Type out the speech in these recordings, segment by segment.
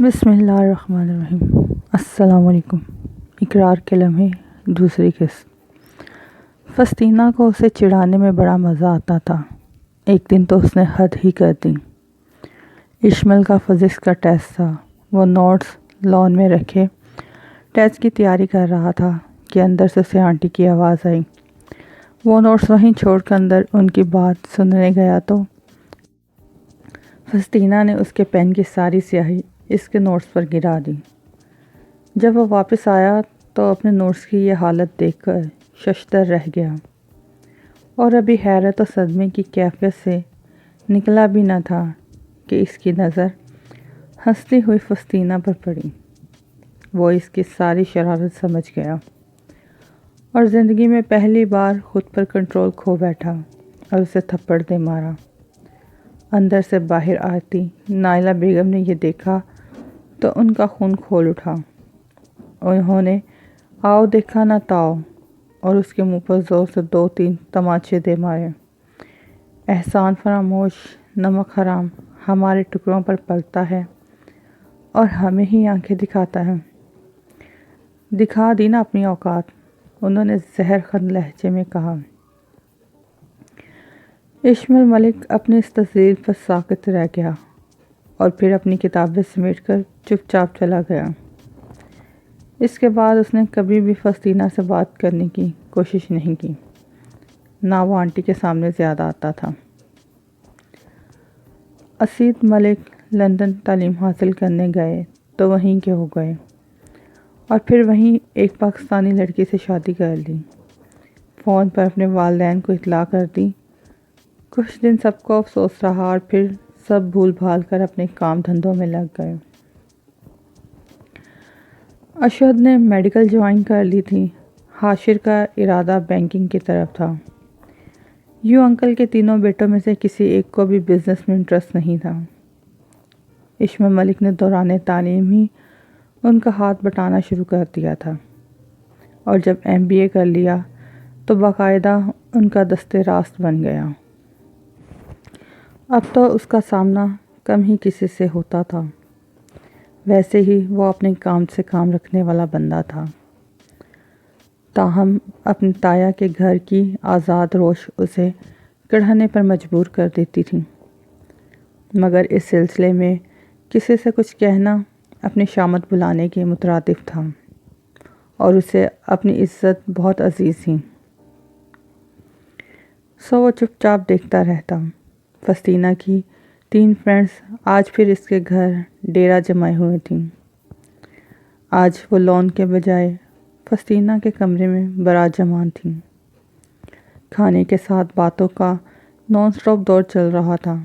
بسم اللہ الرحمن الرحیم۔ السلام علیکم۔ اقرار کے لمحے دوسری قسط۔ فسطینہ کو اسے چڑھانے میں بڑا مزہ آتا تھا۔ ایک دن تو اس نے حد ہی کر دی۔ اشمل کا فزکس کا ٹیسٹ تھا۔ وہ نوٹس لان میں رکھے ٹیسٹ کی تیاری کر رہا تھا کہ اندر سے اسے آنٹی کی آواز آئی۔ وہ نوٹس وہیں چھوڑ کر اندر ان کی بات سننے گیا تو فسطینہ نے اس کے پین کی ساری سیاہی اس کے نوٹس پر گرا دی۔ جب وہ واپس آیا تو اپنے نوٹس کی یہ حالت دیکھ کر ششدر رہ گیا اور ابھی حیرت و صدمے کی کیفیت سے نکلا بھی نہ تھا کہ اس کی نظر ہنستی ہوئی فسطینہ پر پڑی۔ وہ اس کی ساری شرارت سمجھ گیا اور زندگی میں پہلی بار خود پر کنٹرول کھو بیٹھا اور اسے تھپڑ دے مارا۔ اندر سے باہر آتی نائلہ بیگم نے یہ دیکھا تو ان کا خون کھول اٹھا۔ انہوں نے آؤ دیکھا نہ تاؤ اور اس کے منہ پر زور سے 2-3 تماچے دے مارے۔ احسان فراموش، نمک حرام ہمارے ٹکڑوں پر پلتا ہے اور ہمیں ہی آنکھیں دکھاتا ہے۔ دکھا دی نا اپنی اوقات، انہوں نے زہر خند لہجے میں کہا۔ اشمل ملک اپنی اس تصدیق پر ساکت رہ گیا اور پھر اپنی کتابیں سمیٹ کر چپ چاپ چلا گیا۔ اس کے بعد اس نے کبھی بھی فسطینہ سے بات کرنے کی کوشش نہیں کی، نہ وہ آنٹی کے سامنے زیادہ آتا تھا۔ اسید ملک لندن تعلیم حاصل کرنے گئے تو وہیں کے ہو گئے اور پھر وہیں ایک پاکستانی لڑکی سے شادی کر لی۔ فون پر اپنے والدین کو اطلاع کر دی۔ کچھ دن سب کو افسوس رہا اور پھر سب بھول بھال کر اپنے کام دھندوں میں لگ گئے۔ اشہد نے میڈیکل جوائن کر لی تھی۔ حاشر کا ارادہ بینکنگ کی طرف تھا۔ یوں انکل کے تینوں بیٹوں میں سے کسی ایک کو بھی بزنس میں انٹرسٹ نہیں تھا۔ اشمل ملک نے دوران تعلیم ہی ان کا ہاتھ بٹانا شروع کر دیا تھا اور جب MBA کر لیا تو باقاعدہ ان کا دستے راست بن گیا۔ اب تو اس کا سامنا کم ہی کسی سے ہوتا تھا۔ ویسے ہی وہ اپنے کام سے کام رکھنے والا بندہ تھا۔ تاہم اپنی تایا کے گھر کی آزاد روش اسے کڑھنے پر مجبور کر دیتی تھی، مگر اس سلسلے میں کسی سے کچھ کہنا اپنی شامت بلانے کے مترادف تھا اور اسے اپنی عزت بہت عزیز تھی، سو وہ چپ چاپ دیکھتا رہتا۔ فسطینہ کی 3 فرینڈز آج پھر اس کے گھر ڈیرا جمائے ہوئے تھیں۔ آج وہ لون کے بجائے فسطینہ کے کمرے میں برات جمان تھیں۔ کھانے کے ساتھ باتوں کا نان سٹاپ دور چل رہا تھا۔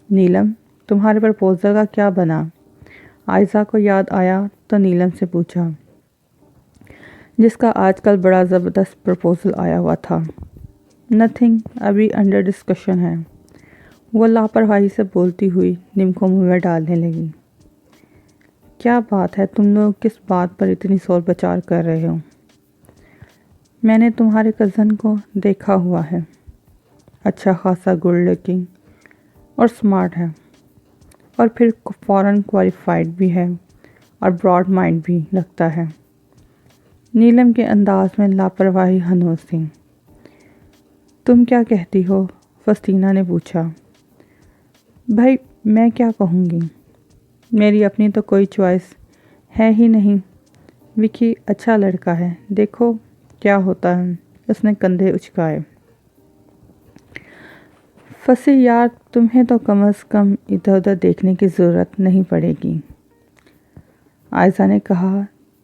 نیلم، تمہارے پرپوزل کا کیا بنا؟ عائزہ کو یاد آیا تو نیلم سے پوچھا، جس کا آج کل بڑا زبردست پرپوزل آیا ہوا تھا۔ نتھنگ، ابھی انڈر ڈسکشن ہے، وہ لاپرواہی سے بولتی ہوئی نیم کو منہ میں ڈالنے لگی۔ کیا بات ہے، تم لوگ کس بات پر اتنی سول بچار کر رہے ہو؟ میں نے تمہارے کزن کو دیکھا ہوا ہے، اچھا خاصا گڈ لکنگ اور سمارٹ ہے اور پھر فورن کوالیفائڈ بھی ہے اور براڈ مائنڈ بھی لگتا ہے۔ نیلم کے انداز میں لاپرواہی ہنوز تھی۔ تم کیا کہتی ہو؟ فسطینہ نے پوچھا۔ بھائی میں کیا کہوں گی، میری اپنی تو کوئی چوائس ہے ہی نہیں۔ وکی اچھا لڑکا ہے، دیکھو کیا ہوتا ہے۔ اس نے کندھے اچکائے۔ فصیح یار، تمہیں تو کم از کم ادھر ادھر دیکھنے کی ضرورت نہیں پڑے گی، عائزہ نے کہا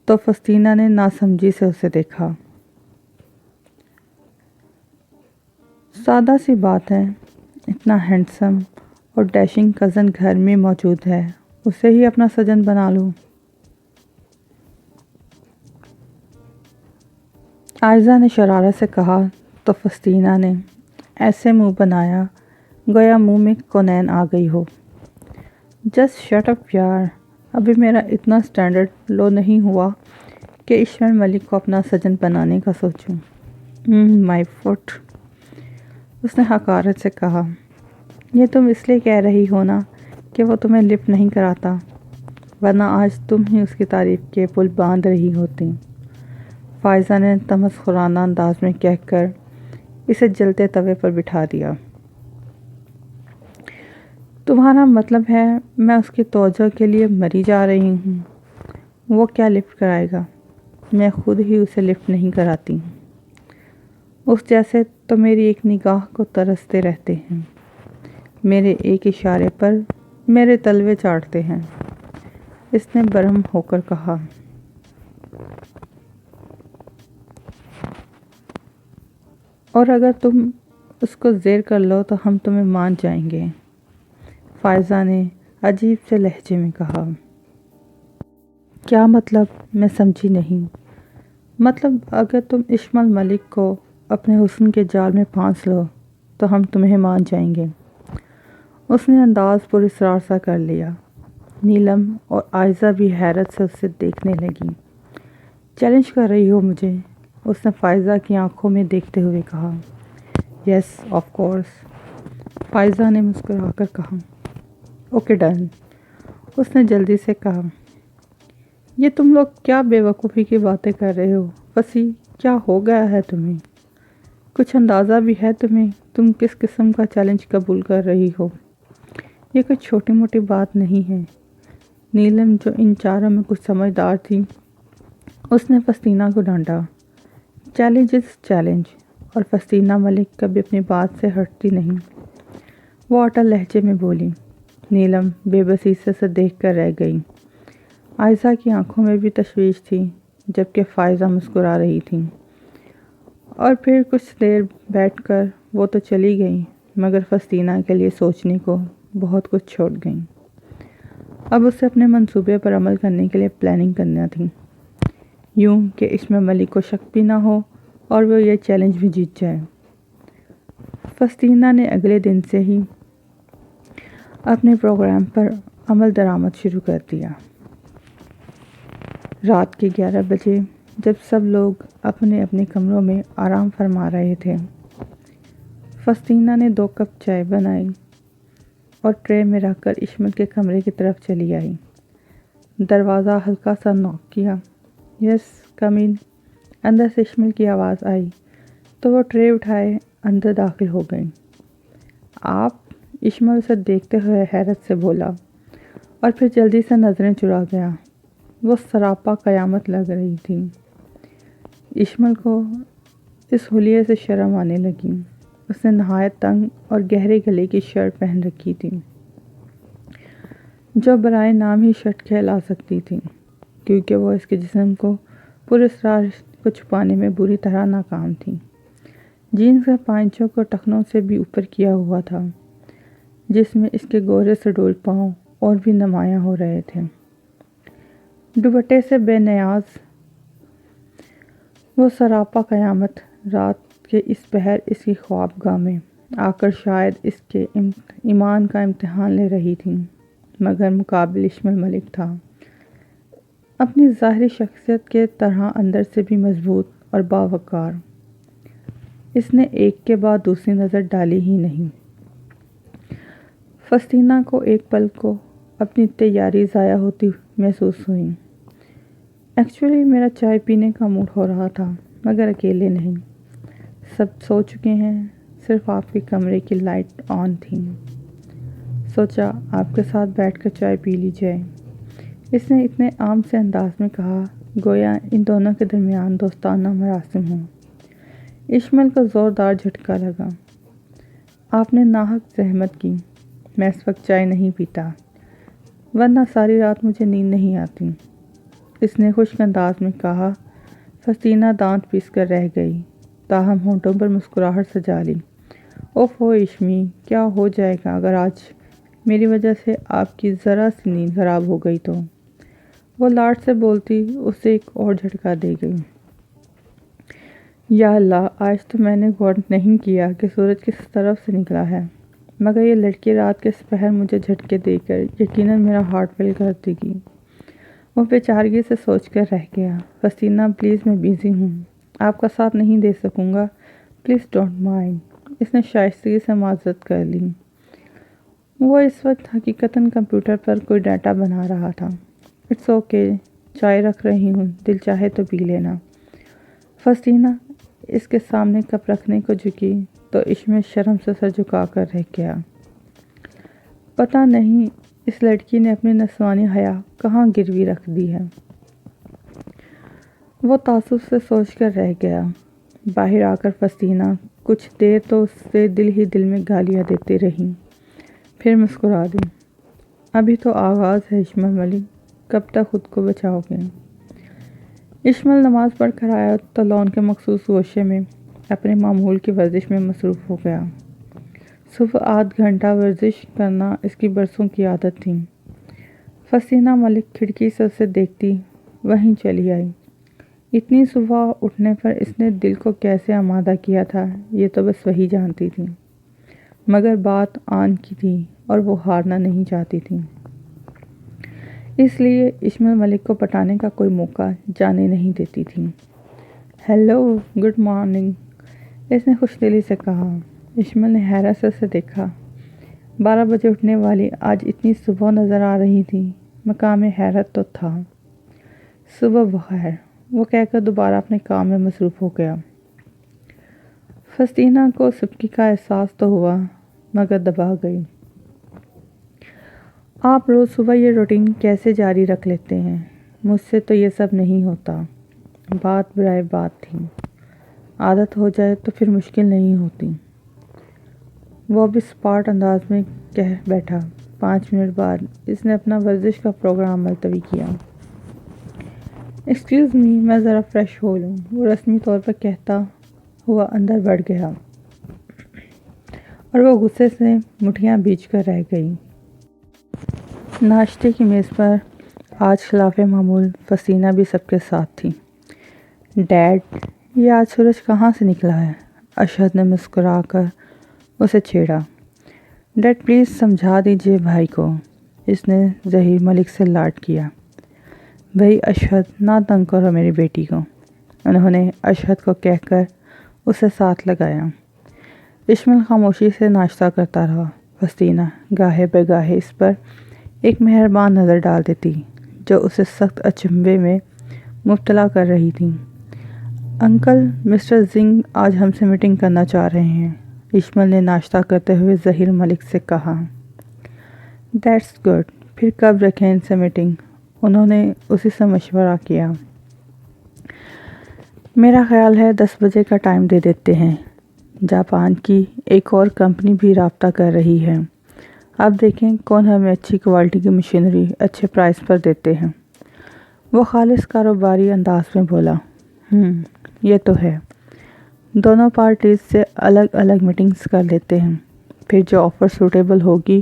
تو فسطینہ نے ناسمجھی سے اسے دیکھا۔ سادہ سی بات ہے، اتنا ہینڈسم اور ڈیشنگ کزن گھر میں موجود ہے، اسے ہی اپنا سجن بنا لوں۔ عائزہ نے شرارت سے کہا تو فسطینہ نے ایسے منہ بنایا گویا منہ میں کونین آ گئی ہو۔ جسٹ شٹ اپ یار، ابھی میرا اتنا سٹینڈرڈ لو نہیں ہوا کہ اشمل ملک کو اپنا سجن بنانے کا سوچوں۔ مائی فٹ، اس نے حقارت سے کہا۔ یہ تم اس لیے کہہ رہی ہو نا کہ وہ تمہیں لفٹ نہیں کراتا۔ ورنہ آج تم ہی اس کی تعریف کے پل باندھ رہی ہوتی۔ فائزہ نے تمسخرانہ انداز میں کہہ کر اسے جلتے توے پر بٹھا دیا۔ تمہارا مطلب ہے میں اس کی توجہ کے لیے مری جا رہی ہوں؟ وہ کیا لفٹ کرائے گا؟ میں خود ہی اسے لفٹ نہیں کراتی۔ اس جیسے تو میری ایک نگاہ کو ترستے رہتے ہیں، میرے ایک اشارے پر میرے تلوے چاٹتے ہیں، اس نے برہم ہو کر کہا۔ اور اگر تم اس کو زیر کر لو تو ہم تمہیں مان جائیں گے، فائزہ نے عجیب سے لہجے میں کہا۔ کیا مطلب؟ میں سمجھی نہیں۔ مطلب اگر تم اشمل ملک کو اپنے حسن کے جال میں پھانس لو تو ہم تمہیں مان جائیں گے۔ اس نے انداز پر اصرار سا کر لیا۔ نیلم اور عائزہ بھی حیرت سے اسے دیکھنے لگیں۔ چیلنج کر رہی ہو مجھے؟ اس نے فائزہ کی آنکھوں میں دیکھتے ہوئے کہا۔ یس آف کورس، فائزہ نے مسکرا کر کہا۔ اوکے ڈن، اس نے جلدی سے کہا۔ یہ تم لوگ کیا بے وقوفی کی باتیں کر رہے ہو؟ وسیع، کیا ہو گیا ہے تمہیں؟ کچھ اندازہ بھی ہے تمہیں تم کس قسم کا چیلنج قبول کر رہی ہو؟ یہ کوئی چھوٹی موٹی بات نہیں ہے۔ نیلم جو ان چاروں میں کچھ سمجھدار تھی، اس نے فستینہ کو ڈانٹا۔ چیلنج از چیلنج، اور فستینہ ملک کبھی اپنی بات سے ہٹتی نہیں۔ وہ اٹل لہجے میں بولی۔ نیلم بے بسی سے اسے دیکھ کر رہ گئی۔ عائزہ کی آنکھوں میں بھی تشویش تھی، جبکہ فائزہ مسکرا رہی تھی۔ اور پھر کچھ دیر بیٹھ کر وہ تو چلی گئیں، مگر فستینہ کے لیے سوچنے کو بہت کچھ چھوڑ گئیں۔ اب اسے اپنے منصوبے پر عمل کرنے کے لیے پلاننگ کرنا تھی، یوں کہ اشمل ملک کو شک بھی نہ ہو اور وہ یہ چیلنج بھی جیت جائے۔ فستینہ نے اگلے دن سے ہی اپنے پروگرام پر عمل درآمد شروع کر دیا۔ رات کے 11 بجے جب سب لوگ اپنے اپنے کمروں میں آرام فرما رہے تھے، فستینہ نے 2 کپ چائے بنائی اور ٹرے میں رکھ کر اشمل کے کمرے کی طرف چلی آئی۔ دروازہ ہلکا سا ناک کیا۔ یس کم ان، اندر سے اشمل کی آواز آئی تو وہ ٹرے اٹھائے اندر داخل ہو گئی۔ آپ؟ اشمل اسے دیکھتے ہوئے حیرت سے بولا، اور پھر جلدی سے نظریں چرا گیا۔ وہ سراپا قیامت لگ رہی تھی۔ اشمل کو اس حلیے سے شرم آنے لگی۔ اس نے نہایت تنگ اور گہرے گلے کی شرٹ پہن رکھی تھی، جو برائے نام ہی شرٹ کہلا سکتی تھی، کیونکہ وہ اس کے جسم کو پراسرار کو چھپانے میں بری طرح ناکام تھی۔ جینز کے پائنچوں کو ٹخنوں سے بھی اوپر کیا ہوا تھا، جس میں اس کے گورے سڈول پاؤں اور بھی نمایاں ہو رہے تھے۔ دوپٹے سے بے نیاز وہ سراپا قیامت رات کے اس پہر اس کی خواب گاہ میں آ کر شاید اس کے ایمان کا امتحان لے رہی تھی، مگر مقابل اشمل ملک تھا، اپنی ظاہری شخصیت کے طرح اندر سے بھی مضبوط اور باوقار۔ اس نے ایک کے بعد دوسری نظر ڈالی ہی نہیں۔ فستینہ کو ایک پل کو اپنی تیاری ضائع ہوتی محسوس ہوئی۔ ایکچولی میرا چائے پینے کا موڈ ہو رہا تھا، مگر اکیلے نہیں، سب سو چکے ہیں، صرف آپ کے کمرے کی لائٹ آن تھی۔ سوچا آپ کے ساتھ بیٹھ کر چائے پی لی جائے۔ اس نے اتنے عام سے انداز میں کہا گویا ان دونوں کے درمیان دوستانہ مراسم ہوں۔ اشمل کو زوردار جھٹکا لگا۔ آپ نے ناحق زحمت کی، میں اس وقت چائے نہیں پیتا، ورنہ ساری رات مجھے نیند نہیں آتی، اس نے خشک انداز میں کہا۔ فستینہ دانت پیس کر رہ گئی، تاہم ہونٹوں پر مسکراہٹ سجا لی۔ اوفو اشمی، کیا ہو جائے گا اگر آج میری وجہ سے آپ کی ذرا سی نیند خراب ہو گئی تو؟ وہ لاڈ سے بولتی اسے ایک اور جھٹکا دے گئی۔ یا اللہ، آج تو میں نے غور نہیں کیا کہ سورج کس طرف سے نکلا ہے، مگر یہ لڑکی رات کے پہر مجھے جھٹکے دے کر یقیناً میرا ہارٹ فیل کر دے گی۔ وہ بے چارگی سے سوچ کر رہ گیا۔ فستینہ پلیز، میں بیزی ہوں، آپ کا ساتھ نہیں دے سکوں گا، پلیز ڈونٹ مائنڈ۔ اس نے شائستگی سے معذرت کر لی۔ وہ اس وقت حقیقتاً کمپیوٹر پر کوئی ڈیٹا بنا رہا تھا، اٹس اوکے، چائے رکھ رہی ہوں، دل چاہے تو پی لینا۔ فسطینہ اس کے سامنے کپ رکھنے کو جھکی تو اشمل شرم سے سر جھکا کر رہ گیا۔ پتہ نہیں اس لڑکی نے اپنی نسوانی حیا کہاں گروی رکھ دی ہے۔ وہ تعصب سے سوچ کر رہ گیا۔ باہر آ کر فسطینہ کچھ دیر تو اس سے دل ہی دل میں گالیاں دیتی رہی، پھر مسکرا دی۔ ابھی تو آغاز ہے اشمل ملک، کب تک خود کو بچاؤ گے؟ اشمل نماز پڑھ کر آیا تو لان کے مخصوص گوشے میں اپنے معمول کی ورزش میں مصروف ہو گیا۔ صبح آدھ گھنٹہ ورزش کرنا اس کی برسوں کی عادت تھی۔ فسطینہ ملک کھڑکی سے اسے دیکھتی وہیں چلی آئی۔ اتنی صبح اٹھنے پر اس نے دل کو کیسے آمادہ کیا تھا یہ تو بس وہی جانتی تھی، مگر بات آن کی تھی اور وہ ہارنا نہیں چاہتی تھی، اس لیے اشمل ملک کو پٹانے کا کوئی موقع جانے نہیں دیتی تھی۔ ہیلو، گڈ مارننگ، اس نے خوش دلی سے کہا۔ اشمل نے حیرت سے اسے دیکھا۔ 12 بجے اٹھنے والی آج اتنی صبح نظر آ رہی تھی، مقام حیرت تو تھا۔ صبح بخیر، وہ کہہ کر دوبارہ اپنے کام میں مصروف ہو گیا۔ فسطینہ کو سبکی کا احساس تو ہوا مگر دبا گئی۔ آپ روز صبح یہ روٹین کیسے جاری رکھ لیتے ہیں؟ مجھ سے تو یہ سب نہیں ہوتا۔ بات برائے بات تھی، عادت ہو جائے تو پھر مشکل نہیں ہوتی، وہ بھی اسپارٹ انداز میں کہہ بیٹھا۔ 5 منٹ بعد اس نے اپنا ورزش کا پروگرام ملتوی کیا۔ ایکسکیوز می، میں ذرا فریش ہو لوں، وہ رسمی طور پر کہتا ہوا اندر بڑھ گیا اور وہ غصے سے مٹھیاں بھیج کر رہ گئی۔ ناشتے کی میز پر آج خلاف معمول فسطینہ بھی سب کے ساتھ تھی۔ ڈیڈ، یہ آج سورج کہاں سے نکلا ہے؟ اشہد نے مسکرا کر اسے چھیڑا۔ ڈیڈ پلیز سمجھا دیجیے بھائی کو، اس نے ظہیر ملک سے لاڈ کیا۔ بھائی اشہد، نہ تنگ کرو میری بیٹی کو، انہوں نے اشہد کو کہہ کر اسے ساتھ لگایا۔ اشمل خاموشی سے ناشتہ کرتا رہا۔ فسطینہ گاہے بگاہے اس پر ایک مہربان نظر ڈال دیتی جو اسے سخت اچنبھے میں مبتلا کر رہی تھی۔ انکل، مسٹر زنگ آج ہم سے میٹنگ کرنا چاہ رہے ہیں، اشمل نے ناشتہ کرتے ہوئے ظہیر ملک سے کہا۔ دیٹس گڈ، پھر کب رکھیں ان سے میٹنگ؟ انہوں نے اسی سے مشورہ کیا۔ میرا خیال ہے 10 بجے کا ٹائم دے دیتے ہیں، جاپان کی ایک اور کمپنی بھی رابطہ کر رہی ہے، اب دیکھیں کون ہمیں اچھی کوالٹی کی مشینری اچھے پرائس پر دیتے ہیں۔ وہ خالص کاروباری انداز میں بولا۔ یہ تو ہے، دونوں پارٹیز سے الگ الگ میٹنگز کر لیتے ہیں، پھر جو آفر سوٹیبل ہوگی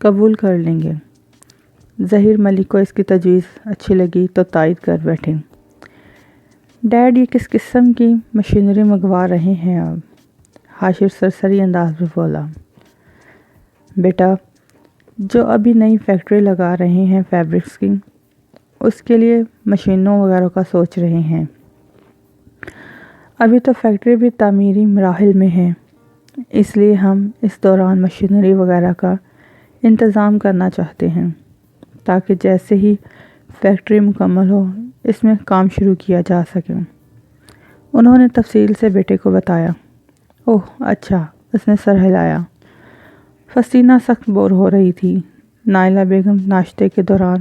قبول کر لیں گے۔ ظہیر ملک کو اس کی تجویز اچھی لگی تو تائید کر بیٹھے۔ ڈیڈ، یہ کس قسم کی مشینری منگوا رہے ہیں آپ؟ حاشر سرسری انداز میں بولا۔ بیٹا، جو ابھی نئی فیکٹری لگا رہے ہیں فیبرکس کی، اس کے لیے مشینوں وغیرہ کا سوچ رہے ہیں۔ ابھی تو فیکٹری بھی تعمیری مراحل میں ہے، اس لیے ہم اس دوران مشینری وغیرہ کا انتظام کرنا چاہتے ہیں تاکہ جیسے ہی فیکٹری مکمل ہو اس میں کام شروع کیا جا سکے۔ انہوں نے تفصیل سے بیٹے کو بتایا۔ اوہ اچھا، اس نے سر ہلایا۔ فسطینہ سخت بور ہو رہی تھی۔ نائلہ بیگم ناشتے کے دوران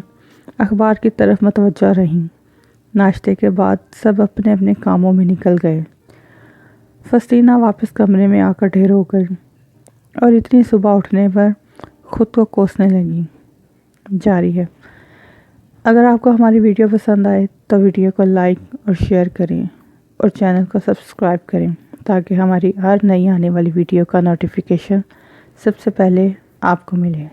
اخبار کی طرف متوجہ رہیں۔ ناشتے کے بعد سب اپنے اپنے کاموں میں نکل گئے۔ فسطینہ واپس کمرے میں آ کر ڈھیر ہو گئی اور اتنی صبح اٹھنے پر خود کو کوسنے لگی۔ جاری ہے۔ اگر آپ کو ہماری ویڈیو پسند آئے تو ویڈیو کو لائک اور شیئر کریں اور چینل کو سبسکرائب کریں تاکہ ہماری ہر نئی آنے والی ویڈیو کا نوٹیفیکیشن سب سے پہلے آپ کو ملے۔